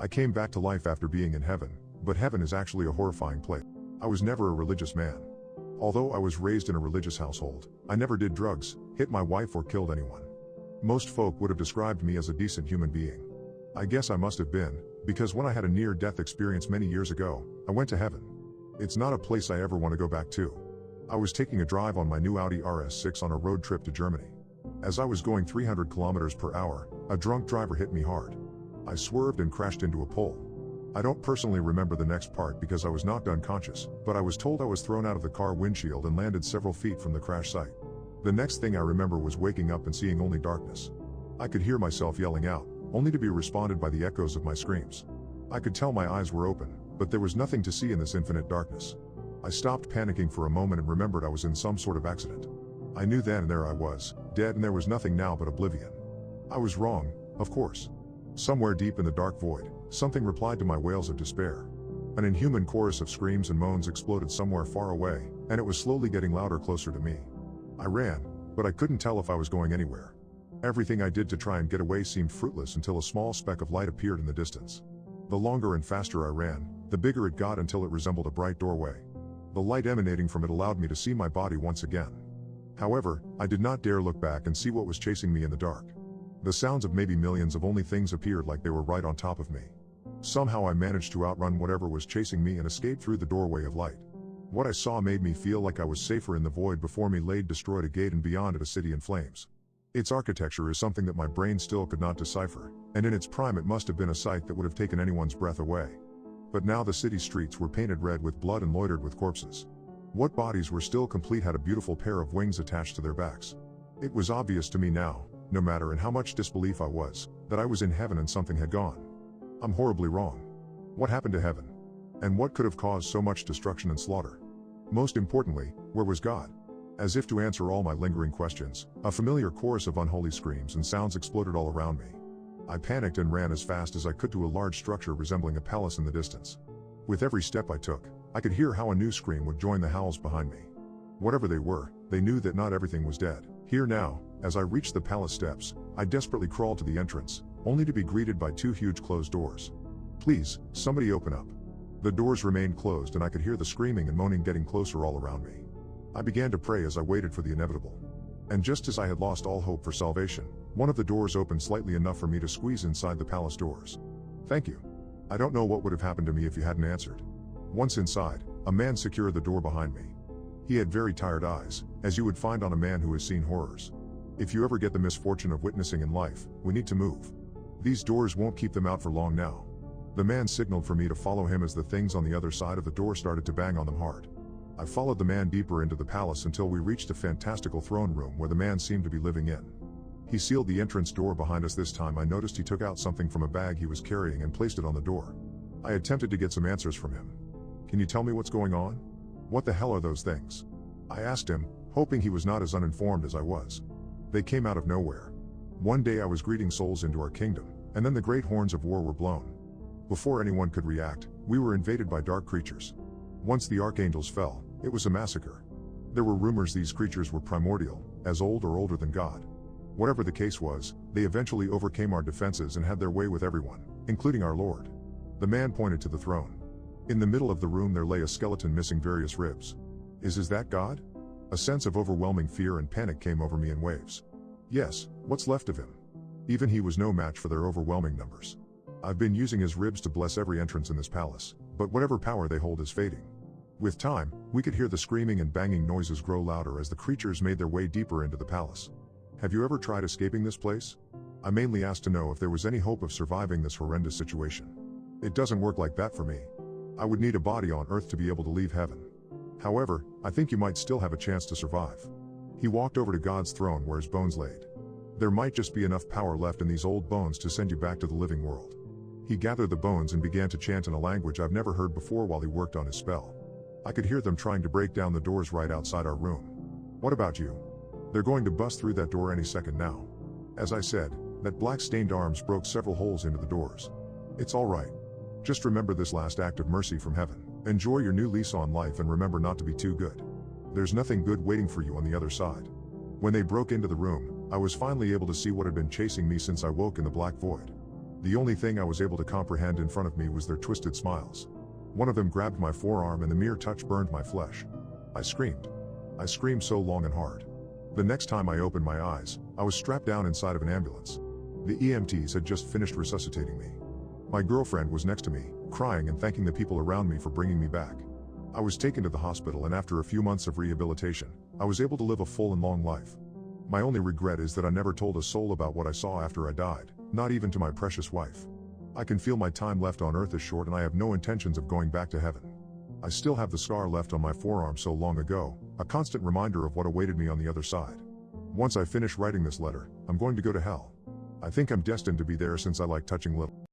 I came back to life after being in heaven, but heaven is actually a horrifying place. I was never a religious man. Although I was raised in a religious household, I never did drugs, hit my wife or killed anyone. Most folk would have described me as a decent human being. I guess I must have been, because when I had a near-death experience many years ago, I went to heaven. It's not a place I ever want to go back to. I was taking a drive on my new Audi RS6 on a road trip to Germany. As I was going 300 kilometers per hour, a drunk driver hit me hard. I swerved and crashed into a pole. I don't personally remember the next part because I was knocked unconscious, but I was told I was thrown out of the car windshield and landed several feet from the crash site. The next thing I remember was waking up and seeing only darkness. I could hear myself yelling out, only to be responded by the echoes of my screams. I could tell my eyes were open, but there was nothing to see in this infinite darkness. I stopped panicking for a moment and remembered I was in some sort of accident. I knew then and there I was, dead, and there was nothing now but oblivion. I was wrong, of course. Somewhere deep in the dark void, something replied to my wails of despair. An inhuman chorus of screams and moans exploded somewhere far away, and it was slowly getting louder closer to me. I ran, but I couldn't tell if I was going anywhere. Everything I did to try and get away seemed fruitless until a small speck of light appeared in the distance. The longer and faster I ran, the bigger it got until it resembled a bright doorway. The light emanating from it allowed me to see my body once again. However, I did not dare look back and see what was chasing me in the dark. The sounds of maybe millions of only things appeared like they were right on top of me. Somehow I managed to outrun whatever was chasing me and escape through the doorway of light. What I saw made me feel like I was safer in the void before me laid destroyed a gate and beyond it a city in flames. Its architecture is something that my brain still could not decipher, and in its prime it must have been a sight that would have taken anyone's breath away. But now the city streets were painted red with blood and loitered with corpses. What bodies were still complete had a beautiful pair of wings attached to their backs. It was obvious to me now, no matter in how much disbelief I was, that I was in heaven and something had gone. I'm horribly wrong. What happened to heaven? And what could have caused so much destruction and slaughter? Most importantly, where was God? As if to answer all my lingering questions, a familiar chorus of unholy screams and sounds exploded all around me. I panicked and ran as fast as I could to a large structure resembling a palace in the distance. With every step I took, I could hear how a new scream would join the howls behind me. Whatever they were, they knew that not everything was dead. Here now, as I reached the palace steps, I desperately crawled to the entrance, only to be greeted by two huge closed doors. Please, somebody open up. The doors remained closed and I could hear the screaming and moaning getting closer all around me. I began to pray as I waited for the inevitable. And just as I had lost all hope for salvation, one of the doors opened slightly enough for me to squeeze inside the palace doors. Thank you. I don't know what would have happened to me if you hadn't answered. Once inside, a man secured the door behind me. He had very tired eyes, as you would find on a man who has seen horrors. If you ever get the misfortune of witnessing in life, we need to move. These doors won't keep them out for long now. The man signaled for me to follow him as the things on the other side of the door started to bang on them hard. I followed the man deeper into the palace until we reached a fantastical throne room where the man seemed to be living in. He sealed the entrance door behind us. This time I noticed he took out something from a bag he was carrying and placed it on the door. I attempted to get some answers from him. Can you tell me what's going on? What the hell are those things? I asked him, hoping he was not as uninformed as I was. They came out of nowhere. One day I was greeting souls into our kingdom, and then the great horns of war were blown. Before anyone could react, we were invaded by dark creatures. Once the archangels fell, it was a massacre. There were rumors these creatures were primordial, as old or older than God. Whatever the case was, they eventually overcame our defenses and had their way with everyone, including our Lord. The man pointed to the throne. In the middle of the room there lay a skeleton missing various ribs. Is that God? A sense of overwhelming fear and panic came over me in waves. Yes, what's left of him? Even he was no match for their overwhelming numbers. I've been using his ribs to bless every entrance in this palace, but whatever power they hold is fading. With time, we could hear the screaming and banging noises grow louder as the creatures made their way deeper into the palace. Have you ever tried escaping this place? I mainly asked to know if there was any hope of surviving this horrendous situation. It doesn't work like that for me. I would need a body on earth to be able to leave heaven. However, I think you might still have a chance to survive. He walked over to God's throne where his bones laid. There might just be enough power left in these old bones to send you back to the living world. He gathered the bones and began to chant in a language I've never heard before while he worked on his spell. I could hear them trying to break down the doors right outside our room. What about you? They're going to bust through that door any second now. As I said, that black-stained arms broke several holes into the doors. It's all right. Just remember this last act of mercy from heaven. Enjoy your new lease on life and remember not to be too good. There's nothing good waiting for you on the other side. When they broke into the room, I was finally able to see what had been chasing me since I woke in the black void. The only thing I was able to comprehend in front of me was their twisted smiles. One of them grabbed my forearm and the mere touch burned my flesh. I screamed. I screamed so long and hard. The next time I opened my eyes, I was strapped down inside of an ambulance. The EMTs had just finished resuscitating me. My girlfriend was next to me, crying and thanking the people around me for bringing me back. I was taken to the hospital, and after a few months of rehabilitation, I was able to live a full and long life. My only regret is that I never told a soul about what I saw after I died, not even to my precious wife. I can feel my time left on earth is short, and I have no intentions of going back to heaven. I still have the scar left on my forearm so long ago, a constant reminder of what awaited me on the other side. Once I finish writing this letter, I'm going to go to hell. I think I'm destined to be there since I like touching little